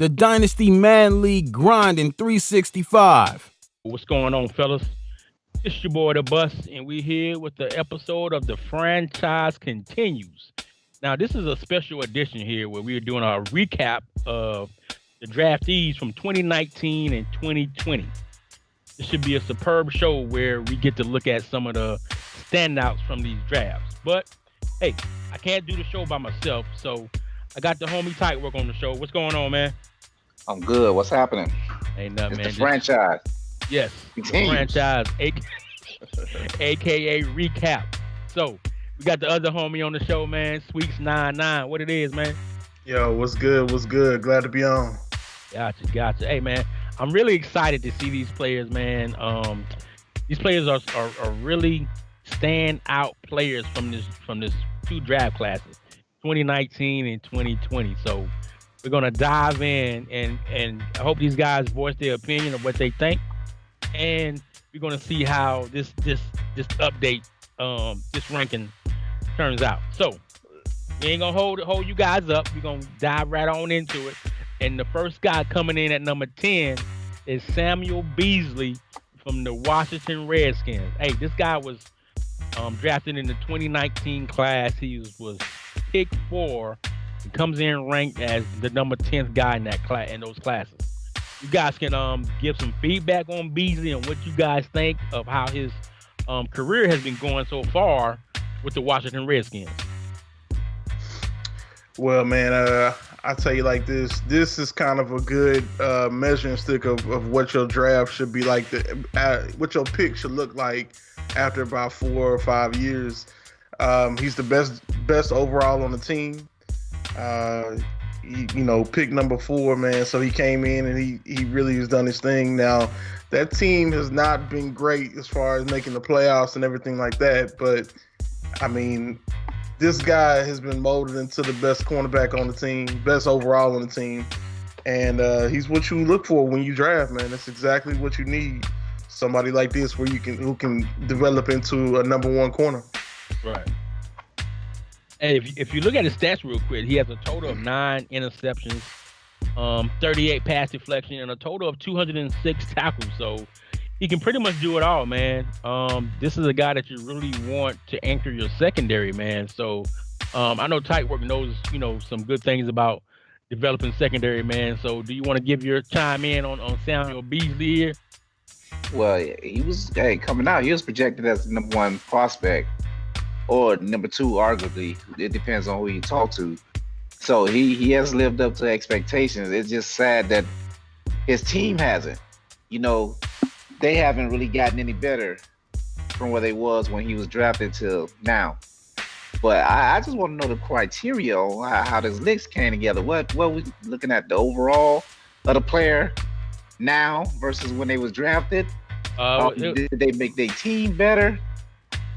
the Dynasty Madden League grinding 365. What's going on, fellas? It's your boy, The Bus, and we're here with the episode of The Franchise Continues. Now, this is a special edition here where we're doing a recap of the draftees from 2019 and 2020. This should be a superb show where we get to look at some of the standouts from these drafts. But, hey, I can't do the show by myself, so I got the homie Tightwork on the show. What's going on, man? I'm good. What's happening? Ain't nothing, man. The franchise. Yes, the franchise, aka recap. So we got the other homie on the show, man, Sweets99. What it is, man? Yo, what's good? What's good? Glad to be on. Gotcha. Hey, man, I'm really excited to see these players, man. These players are really standout players from this two draft classes, 2019 and 2020. So we're gonna dive in and I hope these guys voice their opinion of what they think. And we're gonna see how this update, this ranking turns out. So we ain't gonna hold you guys up. We're gonna dive right on into it. And the first guy coming in at number 10 is Samuel Beasley from the Washington Redskins. Hey, this guy was drafted in the 2019 class. He was picked 4. He comes in ranked as the number 10th guy in that class, in those classes. You guys can give some feedback on Beasley and what you guys think of how his career has been going so far with the Washington Redskins. Well, man, I tell you like this. This is kind of a good measuring stick of what your draft should be like, what your pick should look like after about 4 or 5 years. He's the best overall on the team. Pick number 4, man. So he came in and he really has done his thing. Now, that team has not been great as far as making the playoffs and everything like that. But, I mean, this guy has been molded into the best cornerback on the team, best overall on the team. And he's what you look for when you draft, man. That's exactly what you need. Somebody like this who can develop into a number 1 corner. Right. And if you look at his stats real quick, he has a total of 9 interceptions, 38 pass deflection, and a total of 206 tackles. So he can pretty much do it all, man. This is a guy that you really want to anchor your secondary, man. So I know Tightwork knows, some good things about developing secondary, man. So do you want to give your chime in on Samuel Beasley here? Well, he was coming out. He was projected as the number 1 prospect, or number 2, arguably. It depends on who you talk to. So he has lived up to expectations. It's just sad that his team hasn't. They haven't really gotten any better from where they was when he was drafted till now. But I just want to know the criteria on how this list came together. What we looking at, the overall of the player now versus when they was drafted? Did they make their team better?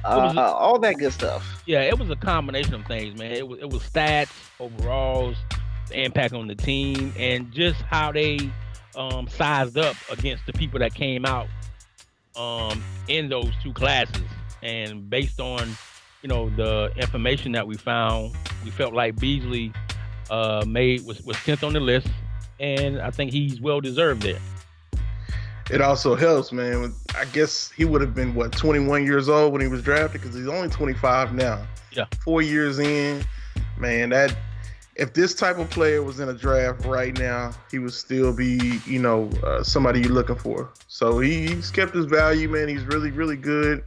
All that good stuff. Yeah, it was a combination of things, man. It was stats, overalls, the impact on the team, and just how they sized up against the people that came out in those 2 classes. And based on the information that we found, we felt like Beasley was 10th on the list, and I think he's well deserved there. It also helps, man. I guess he would have been 21 years old when he was drafted, because he's only 25 now. Yeah, 4 years in, man. That if this type of player was in a draft right now, he would still be, somebody you're looking for. So he's kept his value, man. He's really, really good.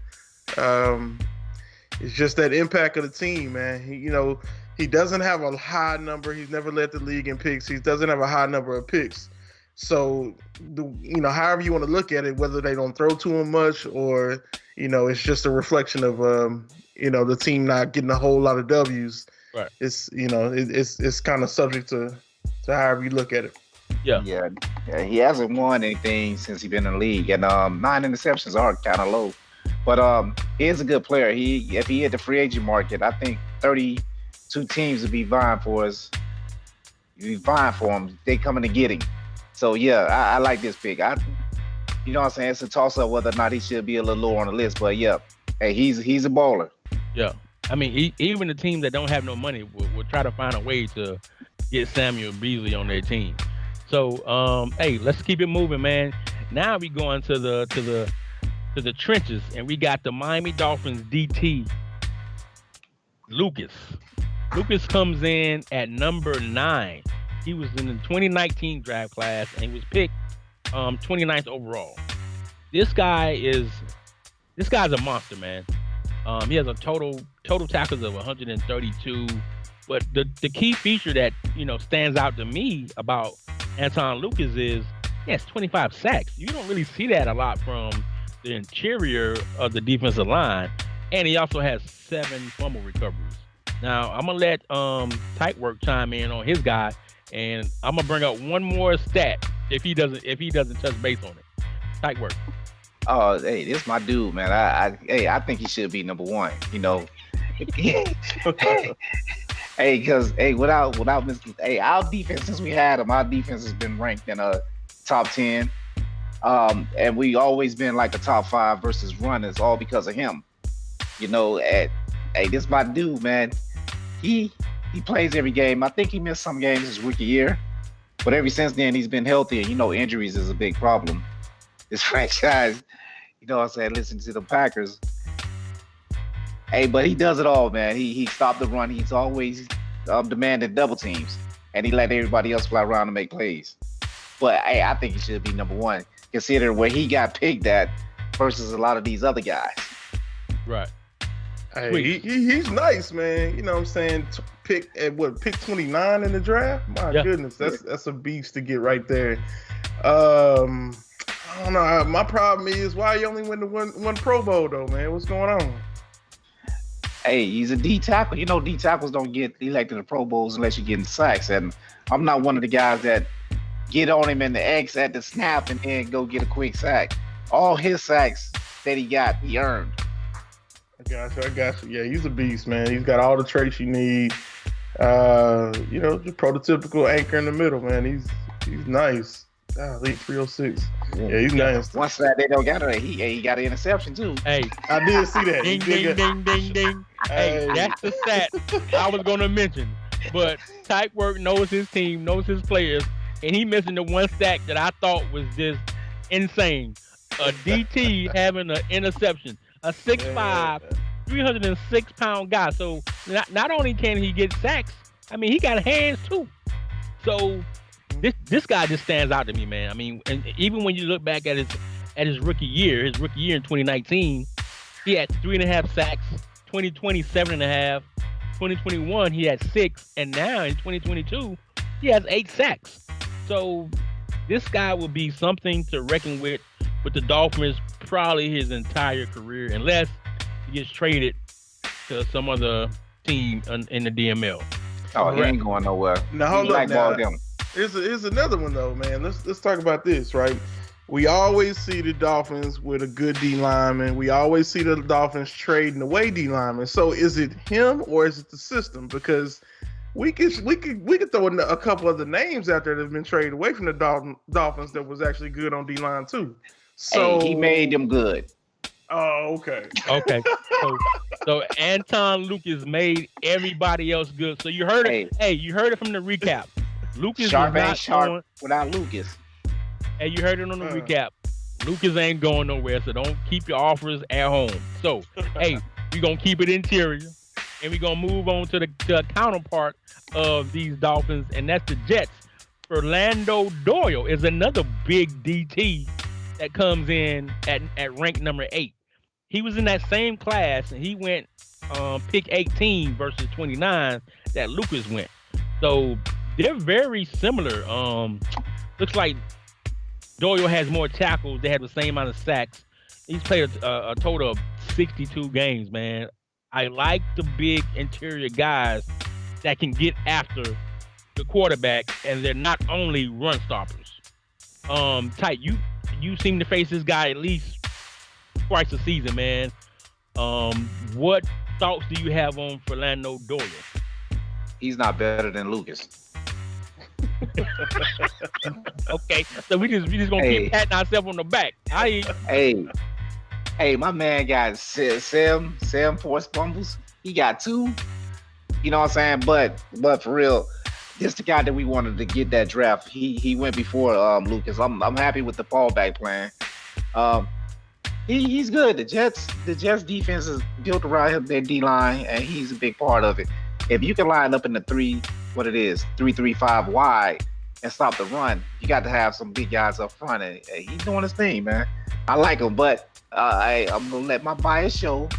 It's just that impact of the team, man. He doesn't have a high number. He's never led the league in picks. He doesn't have a high number of picks. So, however you want to look at it, whether they don't throw to him much or, it's just a reflection of, the team not getting a whole lot of W's. Right. It's, it's kind of subject to however you look at it. Yeah. Yeah. He hasn't won anything since he's been in the league, and 9 interceptions are kind of low. But he is a good player. If he hit the free agent market, I think 32 teams would be vying for us. You'd be vying for him. They coming to get him. So yeah, I like this pick. You know what I'm saying? It's a toss-up whether or not he should be a little lower on the list. But yeah, hey, he's a baller. Yeah. I mean, even the teams that don't have no money will try to find a way to get Samuel Beasley on their team. So, hey, let's keep it moving, man. Now we going to the trenches, and we got the Miami Dolphins DT Lucas. Lucas comes in at number 9. He was in the 2019 draft class, and he was picked 29th overall. This guy's a monster, man. He has a total tackles of 132. But the key feature that stands out to me about Anton Lucas is he has 25 sacks. You don't really see that a lot from the interior of the defensive line, and he also has 7 fumble recoveries. Now I'm gonna let Tight Work chime in on his guy, and I'm gonna bring up one more stat if he doesn't touch base on it. Tight Work. Oh, hey, this is my dude, man. I think he should be number 1. Hey, because without Mr. Hey, our defense, since we had him, our defense has been ranked in a top 10. And we always been like a top 5 versus runners, all because of him. Hey, this is my dude, man. He plays every game. I think he missed some games his rookie year, but ever since then he's been healthy. And injuries is a big problem. This franchise, I said, listen to the Packers. Hey, but he does it all, man. He stopped the run. He's always demanding double teams, and he let everybody else fly around and make plays. But hey, I think he should be number 1, considering where he got picked at versus a lot of these other guys. Right. Hey, he's nice, man. You know what I'm saying? Pick 29 in the draft? My goodness, that's a beast to get right there. I don't know. My problem is why you only win the one Pro Bowl though, man. What's going on? Hey, he's a D tackle. D tackles don't get elected to Pro Bowls unless you get in sacks. And I'm not one of the guys that get on him in the X at the snap and then go get a quick sack. All his sacks that he earned. I got you. Yeah, he's a beast, man. He's got all the traits you need. Just prototypical anchor in the middle, man. He's nice. Elite 306. Yeah, he's nice. Once that they don't got it, he got an interception too. Hey, I did see that. Ding, ding, ding. Hey, that's the stat I was gonna mention. But Tight Work knows his team, knows his players, and he missing the one stat that I thought was just insane. A DT having an interception. A 6'5", 306-pound guy. So not only can he get sacks, I mean he got hands too. So this guy just stands out to me, man. I mean, and even when you look back at his rookie year in 2019, he had 3.5 sacks. 2020, 7.5. 2021, he had 6, and now in 2022, he has 8 sacks. So this guy will be something to reckon with the Dolphins probably his entire career, unless he gets traded to some other team in the DML. Oh, he ain't going nowhere. Now hold up now. Here's another one though, man. Let's talk about this, right? We always see the Dolphins with a good D lineman. We always see the Dolphins trading away D linemen. So is it him or is it the system? Because we could throw a couple of the names out there that have been traded away from the Dolphins that was actually good on D line too. So he made them good. Oh, okay. Okay. So Anton Lucas made everybody else good. So you heard it. Hey, you heard it from the recap. Lucas Sharp ain't sharp without Lucas. Hey, you heard it on the recap. Lucas ain't going nowhere, so don't keep your offers at home. So, hey, we're going to keep it interior, and we're going to move on to the counterpart of these Dolphins, and that's the Jets. Lando Doyle is another big DT that comes in at rank number 8. He was in that same class, and he went pick 18 versus 29 that Lucas went. So they're very similar. Looks like Doyle has more tackles. They have the same amount of sacks. He's played a total of 62 games, man. I like the big interior guys that can get after the quarterback, and they're not only run stoppers. Tight, you seem to face this guy at least twice a season, man. What thoughts do you have on Lando Doyle? He's not better than Lucas. Okay, so we just gonna keep patting ourselves on the back. Hey, my man got seven forced fumbles. He got 2. You know what I'm saying? But for real, this the guy that we wanted to get that draft. He went before Lucas. I'm happy with the fallback plan. He's good. The Jets defense is built around him, their D line, and he's a big part of it. If you can line up in the 3-3-5 wide and stop the run, you got to have some big guys up front, and he's doing his thing, man. I like him, but I'm gonna let my bias show.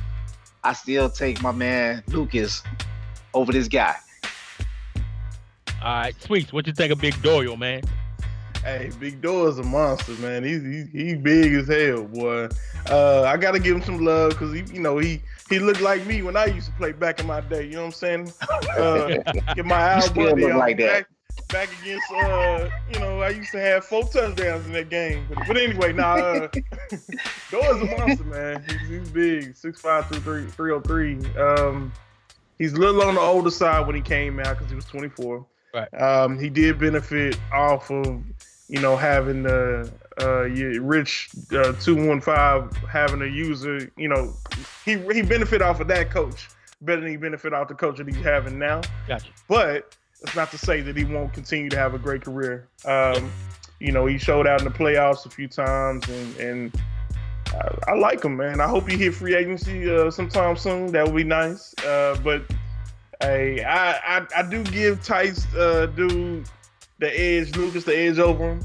I still take my man Lucas over this guy. All right, Sweets, what you think of Big Doyle, man? Hey, Big Doyle's a monster, man. He's big as hell, boy. I gotta give him some love because he looked like me when I used to play back in my day. You know what I'm saying? Get my elbow like that. Back against I used to have 4 touchdowns in that game. But anyway, Doyle's a monster, man. He's big, 6'5", 303. He's a little on the older side when he came out because he was 24. Right. He did benefit off of, having the Rich 215 having a user. He benefit off of that coach better than he benefit off the coach that he's having now. Gotcha. But that's not to say that he won't continue to have a great career. He showed out in the playoffs a few times, and I like him, man. I hope he hit free agency sometime soon. That would be nice. But hey, I do give Tice dude the edge, Lucas the edge over him.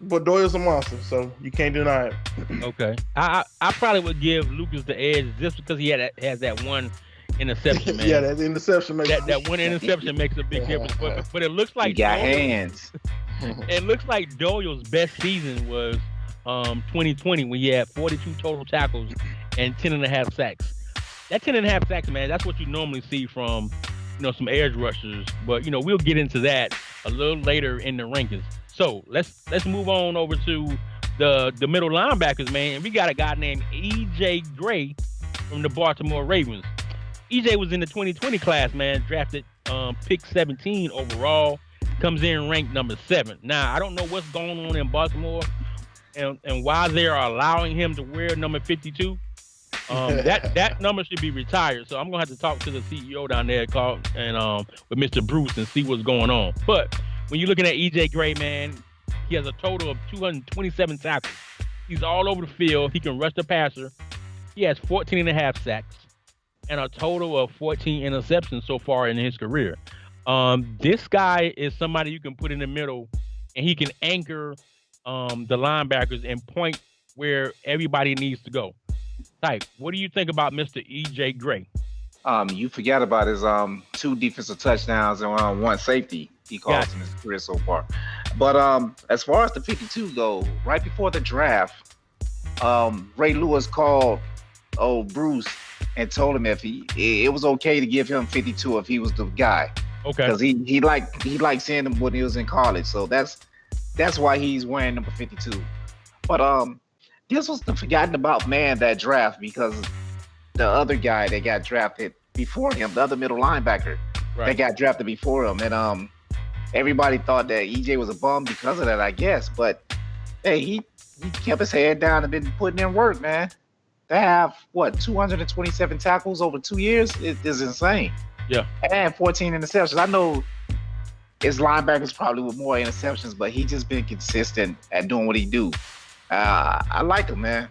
But Doyle's a monster, so you can't deny it. Okay. I probably would give Lucas the edge just because he has that one interception, man. Yeah, that interception makes that one interception makes a big difference. But it looks like he got hands. It looks like Doyle's best season was 2020 when he had 42 total tackles and 10.5 sacks. That 10.5 sacks, man, that's what you normally see from some edge rushers. But we'll get into that a little later in the rankings. So let's move on over to the middle linebackers, man. And we got a guy named E.J. Gray from the Baltimore Ravens. EJ was in the 2020 class, man, drafted pick 17 overall, comes in ranked number 7. Now, I don't know what's going on in Baltimore and why they are allowing him to wear number 52. That number should be retired. So I'm going to have to talk to the CEO down there with Mr. Bruce and see what's going on. But when you're looking at EJ Gray, man, he has a total of 227 tackles. He's all over the field. He can rush the passer. He has 14.5 sacks. And a total of 14 interceptions so far in his career. This guy is somebody you can put in the middle, and he can anchor the linebackers and point where everybody needs to go. Type, what do you think about Mr. E.J. Gray? You forgot about his 2 defensive touchdowns and 1 safety he caused in his career so far. But as far as the 52 go, right before the draft, Ray Lewis called Bruce and told him if it was okay to give him 52 if he was the guy. Okay. Because he liked seeing him when he was in college. So that's why he's wearing number 52. But this was the forgotten about man that draft because the other guy that got drafted before him, the other middle linebacker that got drafted before him, and everybody thought that EJ was a bum because of that, I guess. But hey, he kept his head down and been putting in work, man. They have 227 tackles over 2 years. It is insane. Yeah. And 14 interceptions. I know his linebackers probably with more interceptions, but he just been consistent at doing what he do. I like him, man.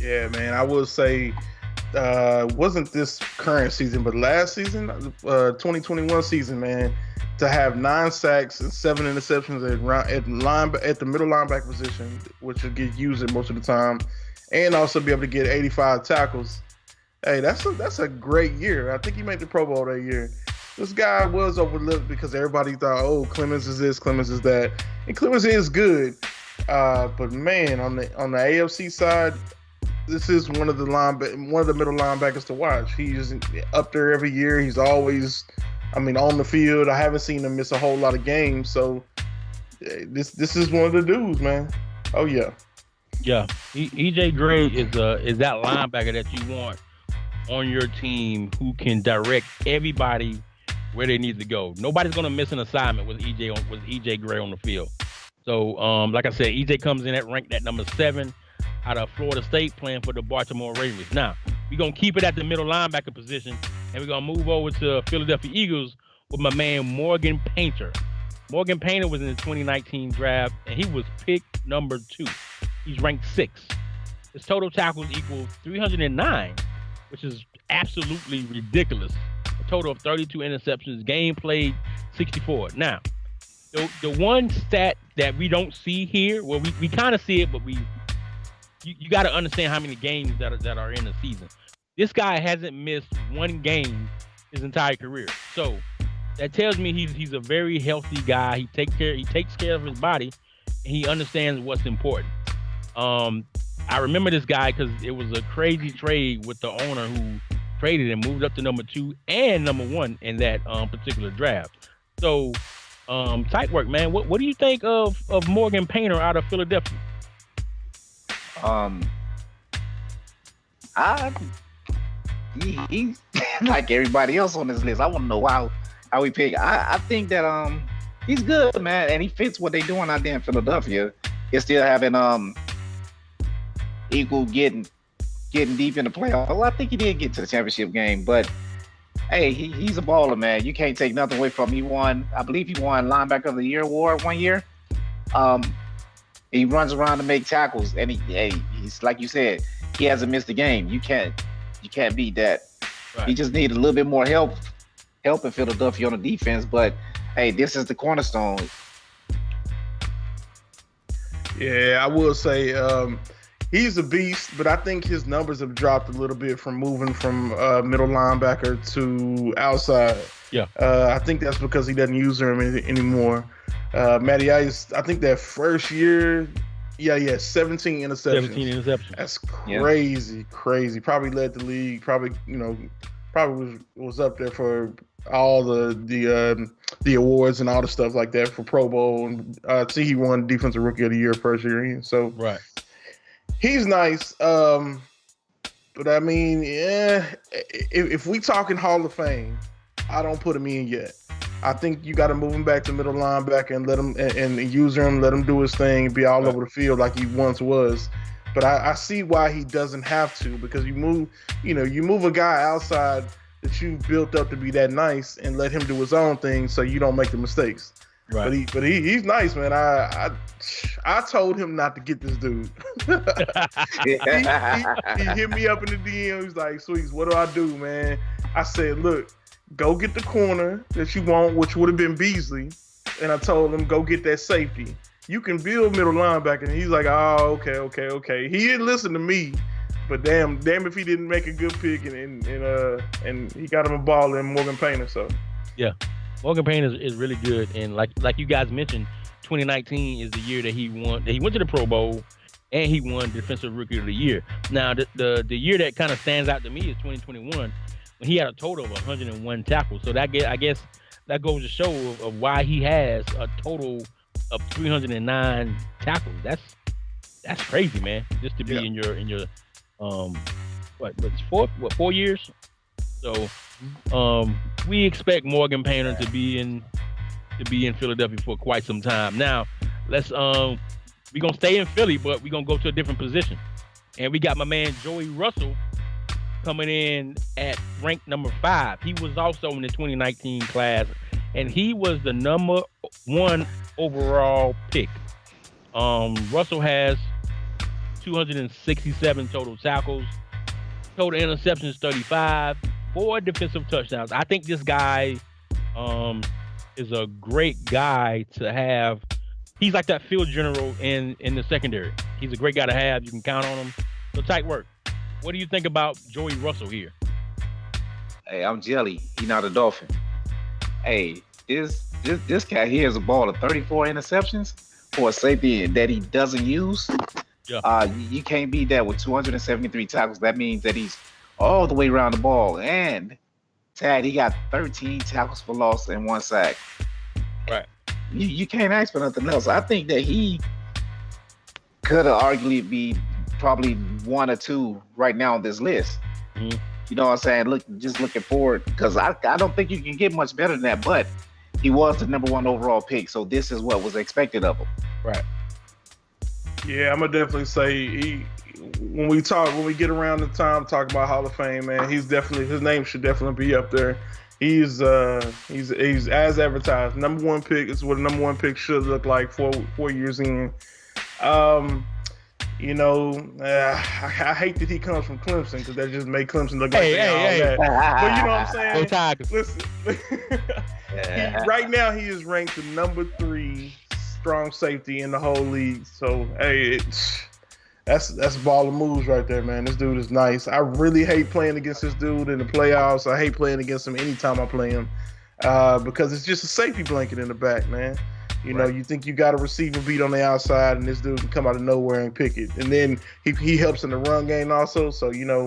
Yeah, man. I will say, wasn't this current season, but last season, 2021 season, man, to have 9 sacks and 7 interceptions at the middle linebacker position, which will get used most of the time. And also be able to get 85 tackles. Hey, that's a great year. I think he made the Pro Bowl that year. This guy was overlooked because everybody thought, Clemens is this, Clemens is that. And Clemens is good. But man, on the AFC side, this is one of the middle linebackers to watch. He's up there every year. He's always, on the field. I haven't seen him miss a whole lot of games. So this is one of the dudes, man. Oh yeah. Yeah, EJ Gray is that linebacker that you want on your team who can direct everybody where they need to go. Nobody's gonna miss an assignment with EJ Gray on the field. So, like I said, EJ comes in ranked at number 7 out of Florida State, playing for the Baltimore Ravens. Now we're gonna keep it at the middle linebacker position, and we're gonna move over to Philadelphia Eagles, with my man Morgan Painter. Morgan Painter was in the 2019 draft, and he was picked number 2. He's ranked 6. His total tackles equal 309, which is absolutely ridiculous. A total of 32 interceptions, game played 64. Now, the one stat that we don't see here, well, we kind of see it, but you got to understand how many games that are in the season. This guy hasn't missed one game his entire career. So that tells me he's a very healthy guy. He takes care of his body, and he understands what's important. I remember this guy because it was a crazy trade with the owner who traded him, moved up to number 2 and number 1 in that particular draft. So tight work, man. What do you think of Morgan Painter out of Philadelphia? He's like everybody else on this list. I want to know how he picked. I think that he's good, man, and he fits what they're doing out there in Philadelphia. He's still having equal getting deep in the playoffs. Well, I think he did get to the championship game, but hey, he's a baller, man. You can't take nothing away from him. I believe he won Linebacker of the Year award one year. He runs around to make tackles, and he's like you said, he hasn't missed a game. You can't beat that. Right. He just needed a little bit more help in Philadelphia on the defense, but hey, this is the cornerstone. Yeah, I will say he's a beast, but I think his numbers have dropped a little bit from moving from middle linebacker to outside. Yeah. I think that's because he doesn't use them anymore. Matty Ice, I think that first year, 17 interceptions. 17 interceptions. That's crazy. Probably led the league. Probably was up there for all the awards and all the stuff like that for Pro Bowl. And see, he won Defensive Rookie of the Year first year. So right. He's nice. But I mean, if we talking Hall of Fame, I don't put him in yet. I think you got to move him back to middle linebacker and let him and use him, let him do his thing, and be all over the field like he once was. But I see why he doesn't have to, because you move a guy outside that you built up to be that nice and let him do his own thing so you don't make the mistakes. Right. But he's nice, man. I told him not to get this dude. he hit me up in the DM. He's like, "Sweets, what do I do, man?" I said, "Look, go get the corner that you want, which would have been Beasley." And I told him, "Go get that safety. You can build middle linebacker." And he's like, "Oh, okay." He didn't listen to me, but damn if he didn't make a good pick and he got him a ball in Morgan Painter. So yeah. Morgan Painter is really good, and like you guys mentioned, 2019 is the year that he went to the Pro Bowl, and he won Defensive Rookie of the Year. Now, the year that kind of stands out to me is 2021, when he had a total of 101 tackles. So I guess that goes to show of why he has a total of 309 tackles. That's crazy, man. Just to be in your 4 years. So we expect Morgan Painter to be in Philadelphia for quite some time. Now, we're gonna stay in Philly, but we're gonna go to a different position. And we got my man Joey Russell coming in at rank number 5. He was also in the 2019 class, and he was the number 1 overall pick. Russell has 267 total tackles, total interceptions 35. 4 defensive touchdowns. I think this guy is a great guy to have. He's like that field general in the secondary. He's a great guy to have. You can count on him. So tight work. What do you think about Joey Russell here? Hey, I'm jelly. He's not a Dolphin. Hey, this guy here is a ball of 34 interceptions for a safety that he doesn't use. Yeah. You can't beat that with 273 tackles. That means that he's all the way around the ball. And Tad, he got 13 tackles for loss and 1 sack. Right. You can't ask for nothing else. I think that he could arguably be probably 1 or 2 right now on this list. Mm-hmm. You know what I'm saying? Just looking forward, because I don't think you can get much better than that. But he was the number 1 overall pick, so this is what was expected of him. Right. Yeah, I'm gonna definitely say when we get around the time talking about Hall of Fame, man, his name should definitely be up there. He's as advertised. Number one pick is what a number one pick should look like 4 years in. You know, I hate that he comes from Clemson because that just made Clemson look like that. But you know what I'm saying? Go Tigers. Listen, right now he is ranked the number 3 strong safety in the whole league. So hey, that's a ball of moves right there, man. This dude is nice. I really hate playing against this dude in the playoffs. I hate playing against him anytime I play him because it's just a safety blanket in the back, man. You know, you think you got a receiver beat on the outside, and this dude can come out of nowhere and pick it. And then he helps in the run game also. So, you know,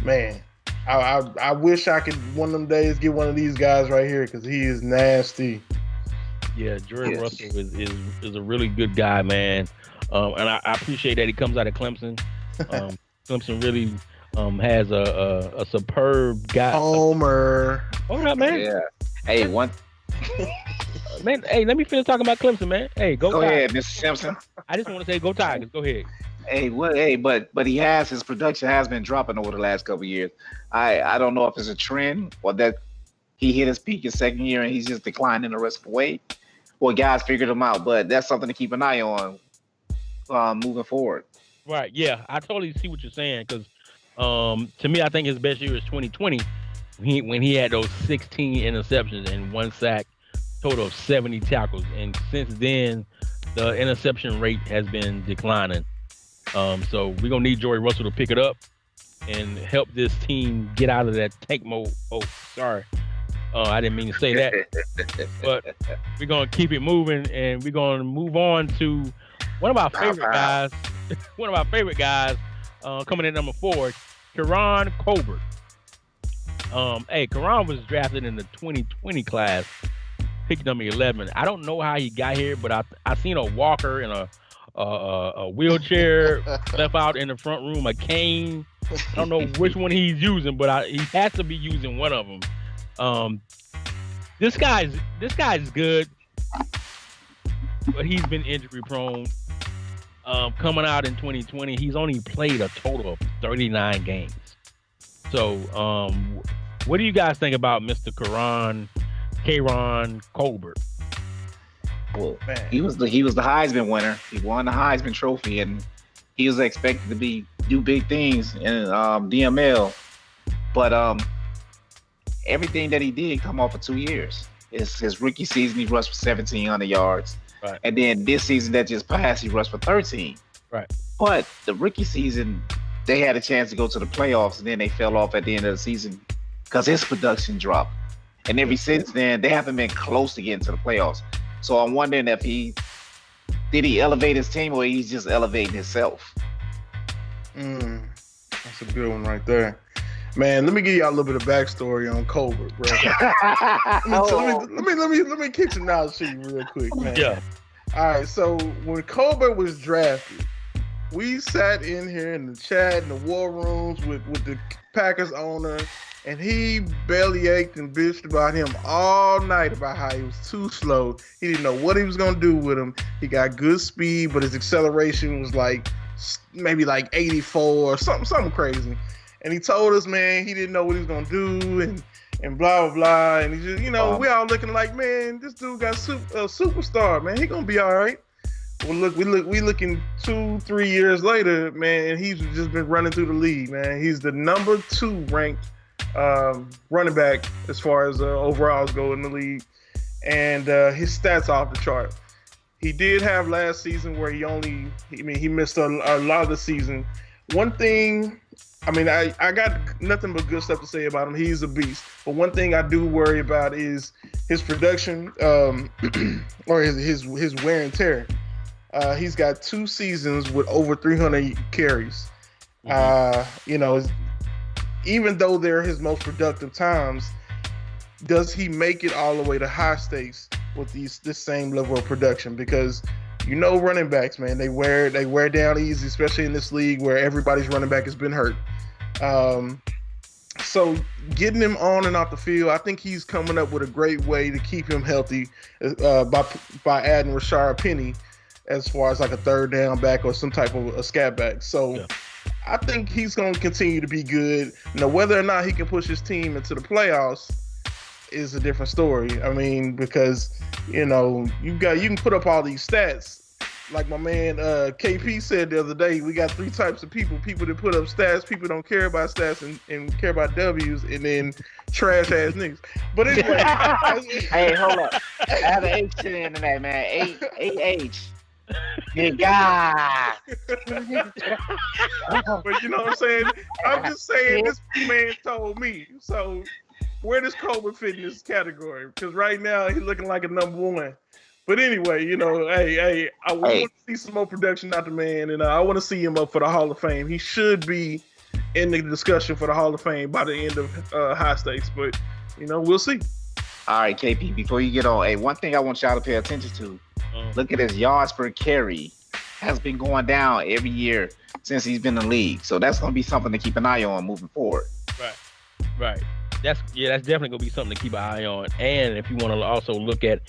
man, I wish I could one of them days get one of these guys right here because he is nasty. Yeah, Jordan Russell is a really good guy, man. And I appreciate that he comes out of Clemson. Clemson really has a superb guy. Homer. Hold up, man. Yeah. Hey, one. Man, hey, let me finish talking about Clemson, man. Hey, go ahead, Mr. Simpson. I just want to say go Tigers. Go ahead. Hey, but his production has been dropping over the last couple of years. I don't know if it's a trend or that he hit his peak his second year and he's just declining the rest of the way, or guys figured him out. But that's something to keep an eye on moving forward. Right. Yeah, I totally see what you're saying because to me, I think his best year is 2020 when he had those 16 interceptions and 1 sack. Total of 70 tackles, and since then the interception rate has been declining. So we're gonna need Jordan Russell to pick it up and help this team get out of that tank mode. Oh, sorry, I didn't mean to say that. But we're gonna keep it moving, and we're gonna move on to one of our favorite guys. One of our favorite guys coming in number 4, Karan Colbert. Karan was drafted in the 2020 class. Pick number 11. I don't know how he got here, but I seen a walker and a wheelchair left out in the front room, a cane. I don't know which one he's using, but he has to be using one of them. This guy's good, but he's been injury prone. Coming out in 2020, he's only played a total of 39 games. So, what do you guys think about Mr. Karan Colbert? Well, he was the Heisman winner. He won the Heisman Trophy, and he was expected to do big things in DML. But everything that he did come off for 2 years. His rookie season, he rushed for 1,700 yards, right. And then this season that just passed, he rushed for 13. Right. But the rookie season, they had a chance to go to the playoffs, and then they fell off at the end of the season because his production dropped. And ever since then, they haven't been close to getting to the playoffs. So I'm wondering if did he elevate his team or he's just elevating himself? That's a good one right there. Man, let me give y'all a little bit of backstory on Colbert, bro. Let me kick some knowledge to you real quick, man. Yeah. All right, so when Colbert was drafted, we sat in here in the chat in the war rooms with the Packers owner, and he belly ached and bitched about him all night about how he was too slow. He didn't know what he was going to do with him. He got good speed, but his acceleration was maybe 84 or something crazy. And he told us, man, he didn't know what he was going to do and blah, blah, blah. And he just, we all looking like, man, this dude got a superstar, man. He going to be all right. Well, we looking 2-3 years later, man, and he's just been running through the league, man. He's the number 2 ranked running back as far as overalls go in the league, and his stats off the chart. He did have last season where he missed a lot of the season. One thing, I got nothing but good stuff to say about him. He's a beast. But one thing I do worry about is his production, or his wear and tear. He's got 2 seasons with over 300 carries. Even though they're his most productive times, does he make it all the way to high stakes with this same level of production? Because running backs, man, they wear down easy, especially in this league where everybody's running back has been hurt. So getting him on and off the field, I think he's coming up with a great way to keep him healthy by adding Rashard Penny as far as like a third down back or some type of a scat back. So yeah. I think he's going to continue to be good. Now, whether or not he can push his team into the playoffs, is a different story. I mean, because you can put up all these stats. Like my man KP said the other day, we got three types of people: people that put up stats, people don't care about stats and care about W's, and then trash ass niggas. But anyway, hey, hold up. I have an H to the end of that, man. AH. Good guy. But you know what I'm saying? I'm just saying this man told me. So where does Colbert fit in this category? Because right now he's looking like a number one. But anyway, hey, I want to see some more production out the man, and I want to see him up for the Hall of Fame. He should be in the discussion for the Hall of Fame by the end of High Stakes, but we'll see. All right, KP, before you get on, hey, one thing I want y'all to pay attention to, look at his yards per carry. Has been going down every year since he's been in the league. So that's going to be something to keep an eye on moving forward. Right. That's definitely going to be something to keep an eye on. And if you want to also look at,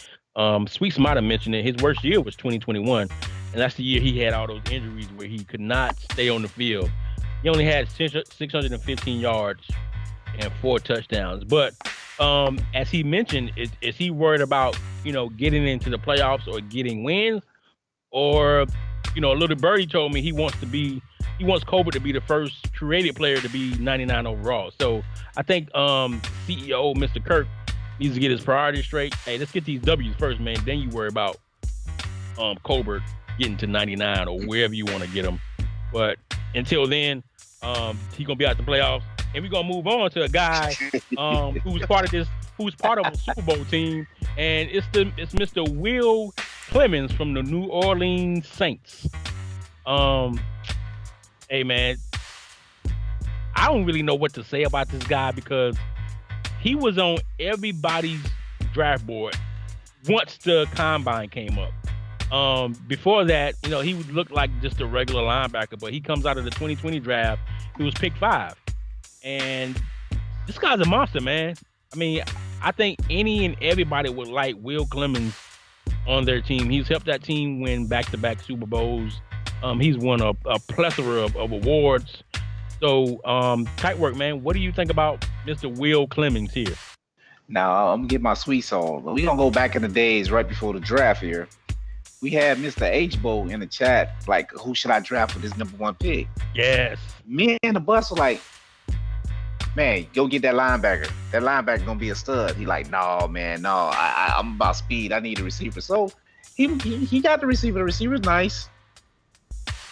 Sweets might have mentioned it, his worst year was 2021. And that's the year he had all those injuries where he could not stay on the field. He only had 615 yards and 4 touchdowns. But as he mentioned, is he worried about, getting into the playoffs or getting wins? Or, Little Birdie told me he wants Colbert to be the first created player to be 99 overall. So I think CEO Mr. Kirk needs to get his priorities straight. Hey, let's get these W's first, man. Then you worry about Colbert getting to 99 or wherever you want to get him. But until then, he's gonna be out the playoffs, and we're gonna move on to a guy who's part of a Super Bowl team, and it's Mr. Will Clemens from the New Orleans Saints. Hey man, I don't really know what to say about this guy because he was on everybody's draft board once the combine came up. Before that, he would look like just a regular linebacker, but he comes out of the 2020 draft. He was picked 5, and this guy's a monster, man. I mean, I think any and everybody would like Will Clemens on their team. He's helped that team win back-to-back Super Bowls. He's won a plethora of awards. So, tight work, man. What do you think about Mr. Will Clemens here? Now, I'm going to get my sweets on. We're going to go back in the days right before the draft here. We had Mr. H-Bo in the chat, like, who should I draft for this number 1 pick? Yes. Me and the bus were like, man, go get that linebacker. That linebacker going to be a stud. He like, no, man, no. I'm about speed. I need a receiver. So, he got the receiver. The receiver's nice.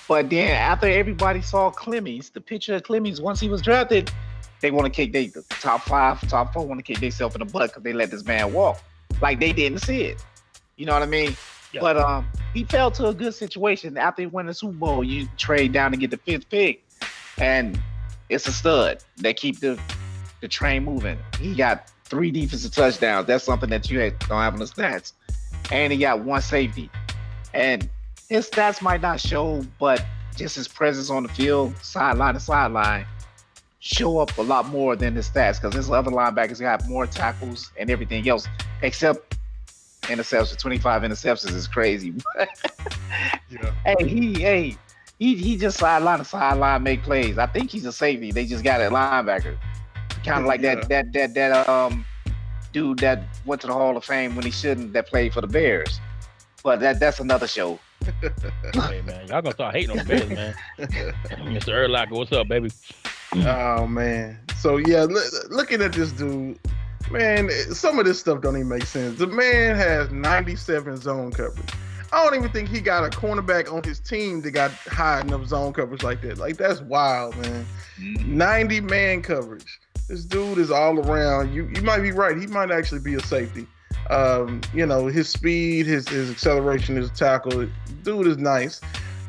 But then after everybody saw Clemens, the picture of Clemens, once he was drafted, they want to kick the top 5, top 4 want to kick themselves in the butt because they let this man walk. Like they didn't see it. You know what I mean? Yeah. But he fell to a good situation. After he won the Super Bowl, you trade down to get the 5th pick, and it's a stud. They keep the train moving. He got 3 defensive touchdowns. That's something that you don't have on the stats. And he got 1 safety. And his stats might not show, but just his presence on the field, sideline to sideline, show up a lot more than his stats because his other linebackers got more tackles and everything else, except interceptions. 25 interceptions is crazy. Yeah. Hey, he just sideline to sideline make plays. I think he's a safety. They just got a linebacker, kind of like that dude that went to the Hall of Fame when he shouldn't, that played for the Bears. But that's another show. Hey man, y'all gonna start hating on the Bears, man. Mr. Urlacher, what's up, baby? Oh man. So yeah, looking at this dude, man, some of this stuff don't even make sense. The man has 97 zone coverage. I don't even think he got a cornerback on his team that got high enough zone coverage like that. Like that's wild, man. 90 man coverage. This dude is all around. You might be right. He might actually be a safety. His speed, his acceleration, his tackle. Dude is nice.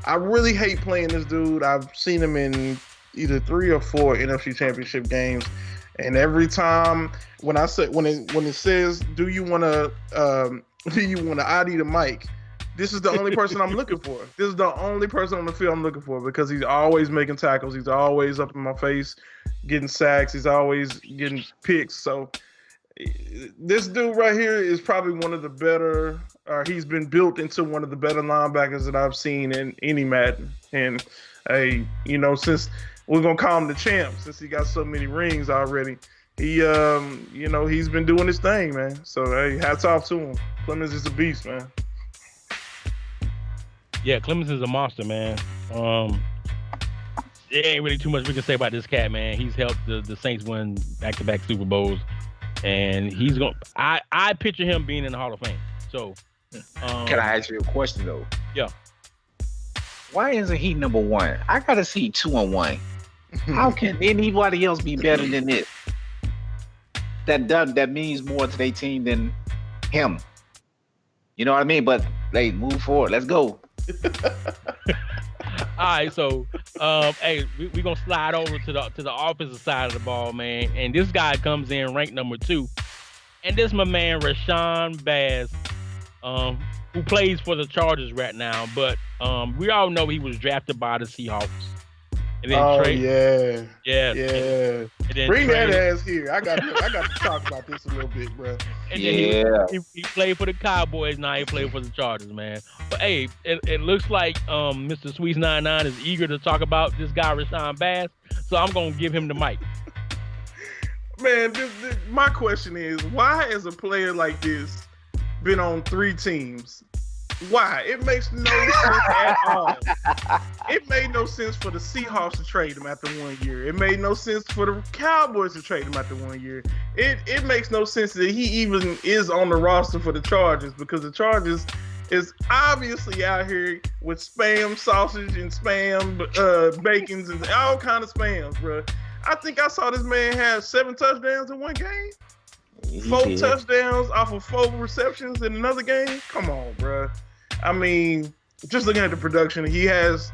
I really hate playing this dude. I've seen him in either 3 or 4 NFC Championship games, and every time when it says, "Do you want to ID the mic?" This is the only person I'm looking for. This is the only person on the field I'm looking for because he's always making tackles. He's always up in my face, getting sacks. He's always getting picks. So this dude right here is probably one of the better, he's been built into one of the better linebackers that I've seen in any Madden. And, since we're going to call him the champ, since he got so many rings already, he's been doing his thing, man. So hey, hats off to him. Clemens is a beast, man. Yeah, Clemens is a monster, man. There ain't really too much we can say about this cat, man. He's helped the Saints win back-to-back Super Bowls, and he's going. I picture him being in the Hall of Fame. So, can I ask you a question though? Yeah. Why isn't he number one? I gotta see 2-1. How can anybody else be better than this? That means more to their team than him. You know what I mean? But they move forward. Let's go. All right, so hey, we're gonna slide over to the offensive side of the ball, man. And this guy comes in ranked number 2, and this my man Rashon Bass, who plays for the Chargers right now. But we all know he was drafted by the Seahawks. And then yeah. Bring that ass here. I got to talk about this a little bit, bro. And then he played for the Cowboys. Now he played for the Chargers, man. But hey, it looks like Mr. Sweets 99 is eager to talk about this guy Rashon Bass. So I'm gonna give him the mic. Man, my question is, why is a player like this been on 3 teams? Why? It makes no sense at all. It made no sense for the Seahawks to trade him after 1 year. It made no sense for the Cowboys to trade him after 1 year. It makes no sense that he even is on the roster for the Chargers, because the Chargers is obviously out here with spam sausage and spam bacons and all kind of spams, bro. I think I saw this man have 7 touchdowns in one game. 4 touchdowns off of 4 receptions in another game. Come on, bro. I mean, just looking at the production, he has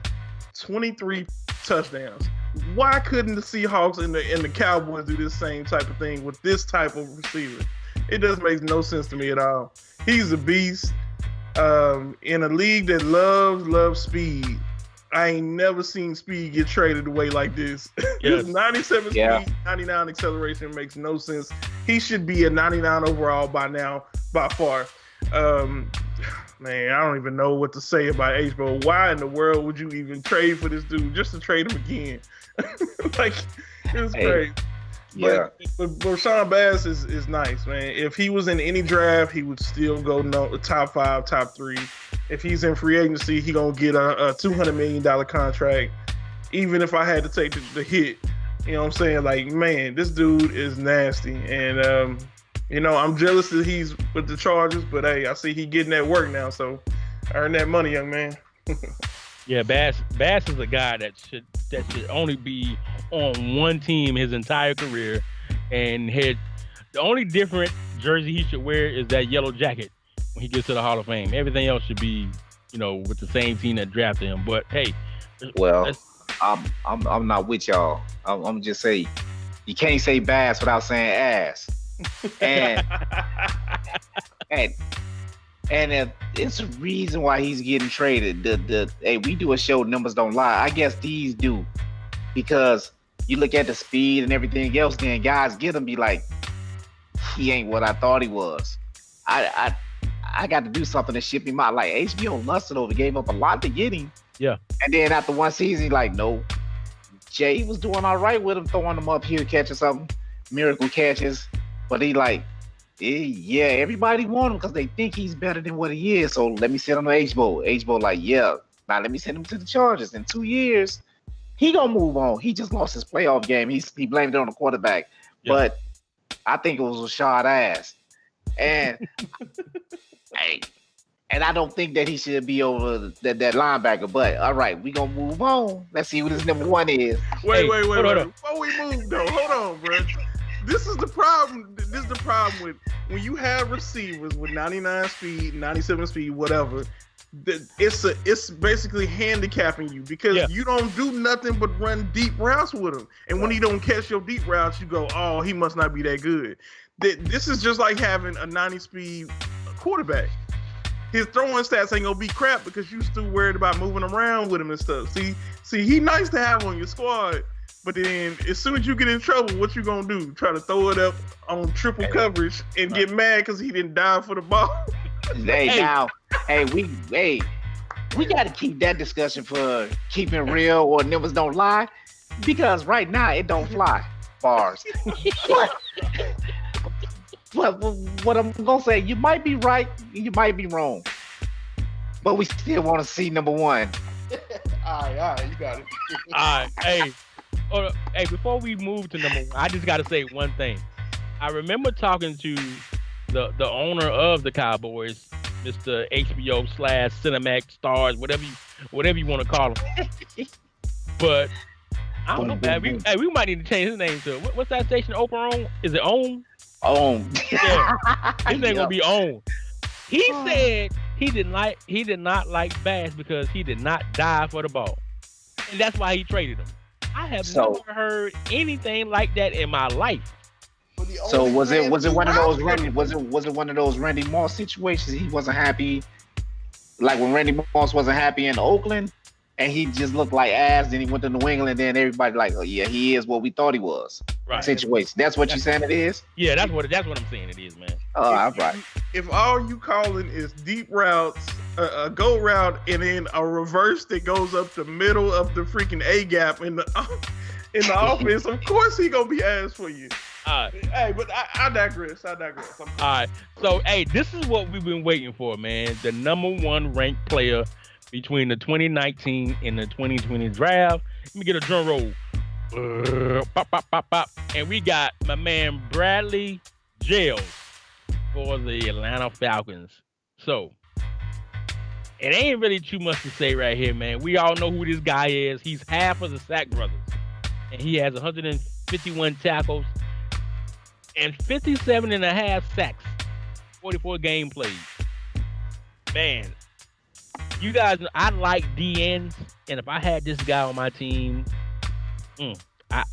23 touchdowns. Why couldn't the Seahawks and the Cowboys do this same type of thing with this type of receiver? It doesn't make no sense to me at all. He's a beast. In a league that loves speed, I ain't never seen speed get traded away like this. Yes. 97 speed, 99 acceleration makes no sense. He should be a 99 overall by now, by far. Man, I don't even know what to say about H-Bo. Why in the world would you even trade for this dude just to trade him again? Like, it's crazy. Yeah. But Rashon Bass is nice, man. If he was in any draft, he would still go top 5, top 3. If he's in free agency, he gonna get a $200 million contract. Even if I had to take the hit, you know what I'm saying? Like, man, this dude is nasty. And, I'm jealous that he's with the Chargers, but hey, I see he getting that work now, so earn that money, young man. Yeah, Bass is a guy that should only be on one team his entire career, and the only different jersey he should wear is that yellow jacket when he gets to the Hall of Fame. Everything else should be, with the same team that drafted him. But hey, well, I'm not with y'all. I'm just saying, you can't say Bass without saying ass. And it's a reason why he's getting traded. Hey, we do a show, numbers don't lie. I guess these do, because you look at the speed and everything else, then guys get him, be like, he ain't what I thought he was. I got to do something to ship him out. Like, HBO lusted over, gave up a lot to get him. Yeah. And then after one season, he's like, no. Jay was doing all right with him, throwing him up here, catching something, miracle catches. But he like, yeah, everybody want him because they think he's better than what he is. So let me send him to H-Bo. H-Bo like, yeah, now let me send him to the Chargers. In 2 years, he gonna move on. He just lost his playoff game. He blamed it on the quarterback. Yeah. But I think it was a shot ass. And and I don't think that he should be over that linebacker. But all right, we gonna move on. Let's see what his number 1 is. Wait. Before we move though, hold on, bro. This is the problem. This is the problem with when you have receivers with 99 speed, 97 speed, whatever. It's basically handicapping you, because you don't do nothing but run deep routes with him. And when he don't catch your deep routes, you go, oh, he must not be that good. This is just like having a 90 speed quarterback. His throwing stats ain't gonna be crap because you still worried about moving around with him and stuff. See, he nice to have on your squad. But then, as soon as you get in trouble, what you gonna do? Try to throw it up on triple coverage and get mad because he didn't dive for the ball? We got to keep that discussion for keeping real or numbers don't lie, because right now it don't fly. Bars. but what I'm gonna say, you might be right, you might be wrong, but we still want to see number one. All right, you got it. All right, hey, before we move to number one, I just got to say one thing. I remember talking to the owner of the Cowboys, Mr. HBO / Cinemax Stars, whatever you want to call him. But I don't know, man. We might need to change his name to what's that station Oprah on? Is it OWN? OWN. Yeah, his name gonna be OWN. He said he did not like Bass because he did not die for the ball, and that's why he traded him. I have never heard anything like that in my life. So was it one of those Randy Moss situations? He wasn't happy, like when Randy Moss wasn't happy in Oakland, and he just looked like ass. Then he went to New England, and then everybody like, oh yeah, he is what we thought he was. Right. Situation. That's what you're saying it is. Yeah, that's what I'm saying it is, man. Oh, all right. If all you calling is deep routes, a go route, and then a reverse that goes up the middle of the freaking A gap in the offense, of course he gonna be ass for you. Hey, but I digress. All right. So, hey, this is what we've been waiting for, man. The number one ranked player between the 2019 and the 2020 draft. Let me get a drum roll. Pop, pop, pop, pop. And we got my man Bradley Gales for the Atlanta Falcons. So, it ain't really too much to say right here, man. We all know who this guy is. He's half of the Sack Brothers. And he has 151 tackles and 57.5 sacks, 44 game plays. Man, you guys, I like DNs, and if I had this guy on my team, I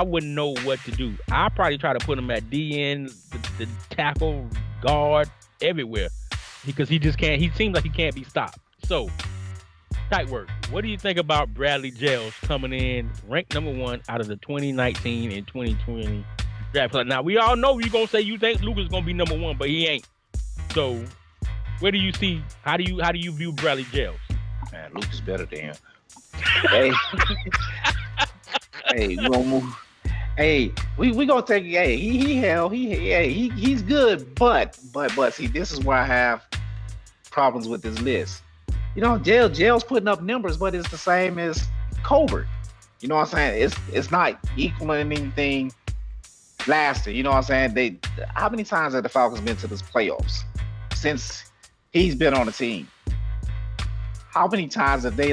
wouldn't know what to do. I'd probably try to put him at DN, the tackle, guard, everywhere, because he just can't. He seems like he can't be stopped. So, tight work. What do you think about Bradley Gales coming in ranked number one out of the 2019 and 2020 draft? Now we all know you're gonna say you think Luka's is gonna be number one, but he ain't. So, where do you see? How do you view Bradley Gales? Man, Luka's better than him. Hey, hey, we gonna move. Hey, we gonna take. Hey, he's good, but see, this is where I have problems with this list. You know, Jail's putting up numbers, but it's the same as Colbert. You know what I'm saying? It's not equaling anything last year. You know what I'm saying? How many times have the Falcons been to this playoffs since he's been on the team? How many times have they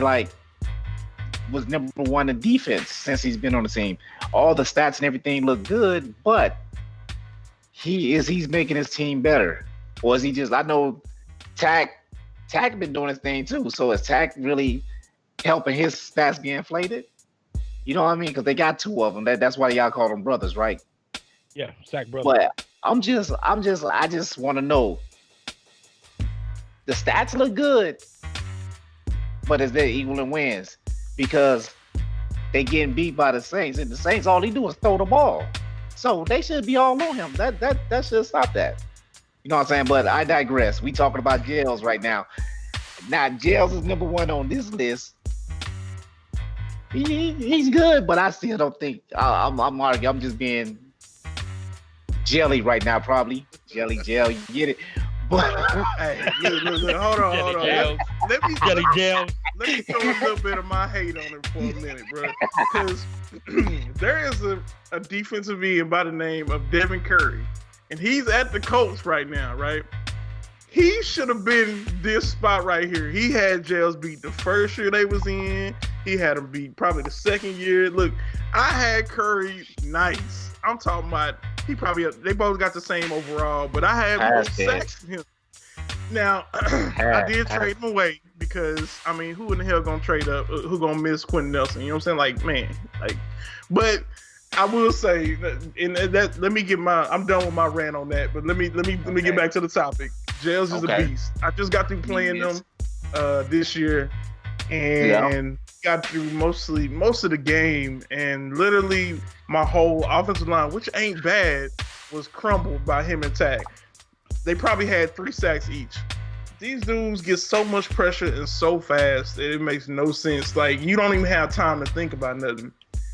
was number one in defense since he's been on the team? All the stats and everything look good, but he's making his team better, or is he just? I know Tack been doing his thing too. So is Tack really helping his stats be inflated? You know what I mean? Because they got two of them. That's why y'all call them brothers, right? Yeah, Sack brothers. But I just want to know. The stats look good, but is there equaling wins? Because they getting beat by the Saints, and the Saints all they do is throw the ball. So they should be all on him. That should stop that. You know what I'm saying? But I digress. We talking about Gales right now. Now, Gales is number one on this list. He's good, but I still don't think I'm arguing. I'm just being jelly right now, probably. Jelly, gel, you get it? But hey, look, hold on. Let me throw a little bit of my hate on him for a minute, bro. Because there is a defensive end by the name of Devin Curry. And he's at the Colts right now, right? He should have been this spot right here. He had Gales beat the first year they was in. He had him beat probably the second year. Look, I had Curry nice. I'm talking about they both got the same overall, but I had more sacks than him. Now, I did trade him away because, I mean, who in the hell gonna trade up? Who gonna miss Quentin Nelson? You know what I'm saying? But I will say that let me get I'm done with my rant on that, but let me get back to the topic. Gales is a beast. I just got through playing them this year and got through most of the game, and literally my whole offensive line, which ain't bad, was crumbled by him and Tack. They probably had 3 sacks each. These dudes get so much pressure and so fast that it makes no sense. Like, you don't even have time to think about nothing.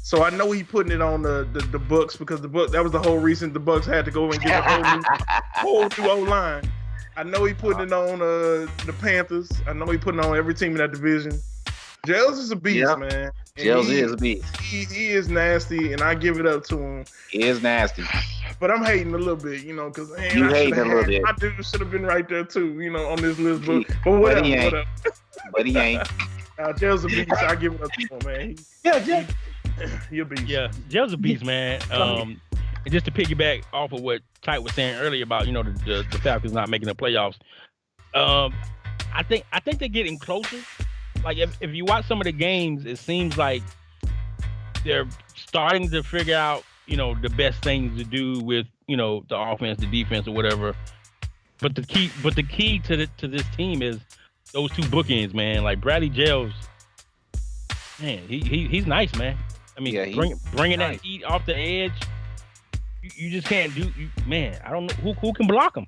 So I know he putting it on the Bucks because that was the whole reason the Bucks had to go and get a whole new O-line. I know he putting it on the Panthers. I know he putting it on every team in that division. Gels is a beast, man. Gels is a beast. He is nasty, and I give it up to him. He is nasty. But I'm hating a little bit, because you hating a little bit. My dude should have been right there too, on this list. But whatever. But he ain't. Gels a beast. I give it up to him, man. He a beast. Yeah, Gels a beast, man. And just to piggyback off of what Tyke was saying earlier about the Falcons not making the playoffs, I think they're getting closer. Like if you watch some of the games, it seems like they're starting to figure out the best things to do with the offense, the defense, or whatever. But the key to this team is those two bookends, man. Like Bradley Gels, man, he's nice, man. I mean, bringing nice. That heat off the edge, you just can't do. Man, I don't know who can block him.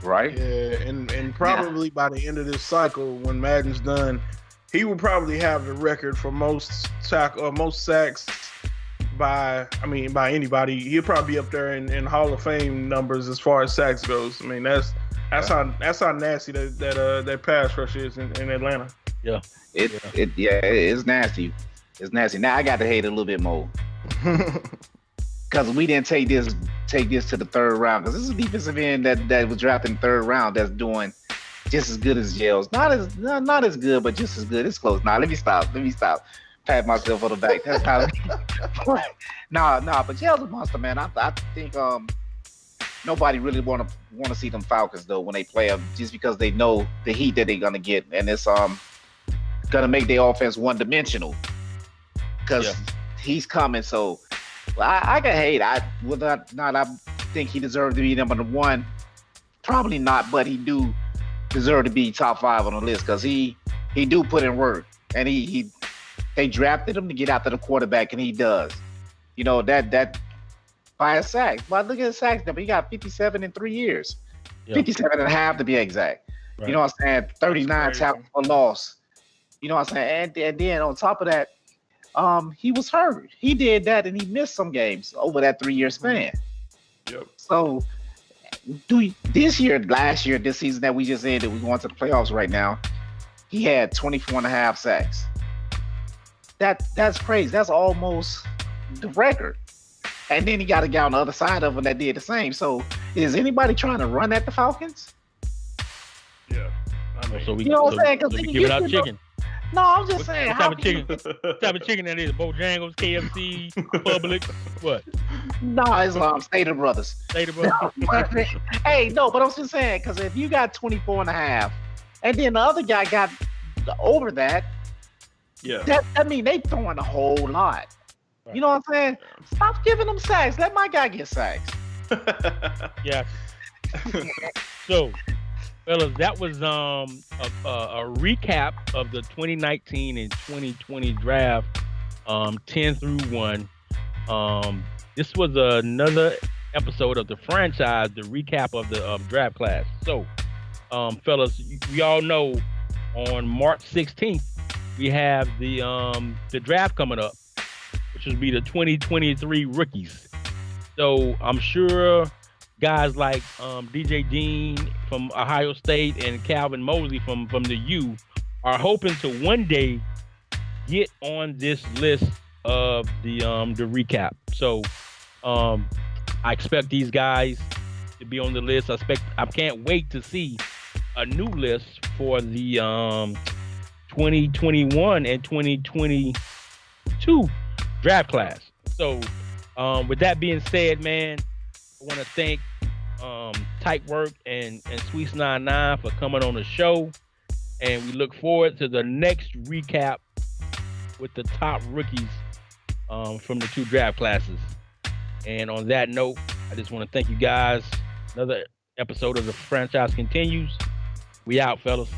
Right. Yeah, and probably by the end of this cycle, when Madden's done, he will probably have the record for most sacks by anybody. He'll probably be up there in Hall of Fame numbers as far as sacks goes. I mean, that's how nasty that pass rush is in Atlanta. Yeah. It's nasty. It's nasty. Now I got to hate it a little bit more. Because we didn't take this to the third round. Because this is a defensive end that was drafted in the third round that's doing just as good as Gels. Not as good, but just as good. It's close. Now let me stop. Pat myself on the back. That's how. But Gels is a monster, man. I think nobody really want to see them Falcons though when they play them, just because they know the heat that they're gonna get, and it's gonna make their offense one dimensional. Because he's coming, so I can hate. I think he deserved to be number one. Probably not, but he do deserve to be top 5 on the list because he do put in work, and they drafted him to get after the quarterback, and he does. That by a sack. But look at the sacks number. He got 57 in 3 years, 57 and a half to be exact. Right. You know what I'm saying? 39 tackles for loss. You know what I'm saying? And then on top of that, he was hurt. He did that, and he missed some games over that 3-year span. Yep. So, last year, this season that we just ended, we're going to the playoffs right now. He had 24 and a half sacks. That's crazy. That's almost the record. And then he got a guy on the other side of him that did the same. So, is anybody trying to run at the Falcons? Yeah. So we, you know what I'm saying? So we giving out chicken. No, I'm just saying. What type of chicken that is? Bojangles, KFC, Publix, what? No, it's Stater Brothers. Stater Brothers. Hey, no, but I'm just saying, because if you got 24 and a half, and then the other guy got over that, that mean they throwing a whole lot. Right. You know what I'm saying? Stop giving them sacks. Let my guy get sacks. Yeah. So, fellas, that was a recap of the 2019 and 2020 draft, 10 through 1. This was another episode of the franchise, the recap of the draft class. So, fellas, we all know on March 16th we have the draft coming up, which will be the 2023 rookies. So I'm sure guys like DJ Dean from Ohio State and Calvin Mosley from the U are hoping to one day get on this list of the recap. So I expect these guys to be on the list. I can't wait to see a new list for the 2021 and 2022 draft class. So with that being said, man, I want to thank Tight Work and Sweets 99 for coming on the show, and we look forward to the next recap with the top rookies from the 2 draft classes. And on that note, I just want to thank you guys. Another episode of the franchise continues. We out, fellas.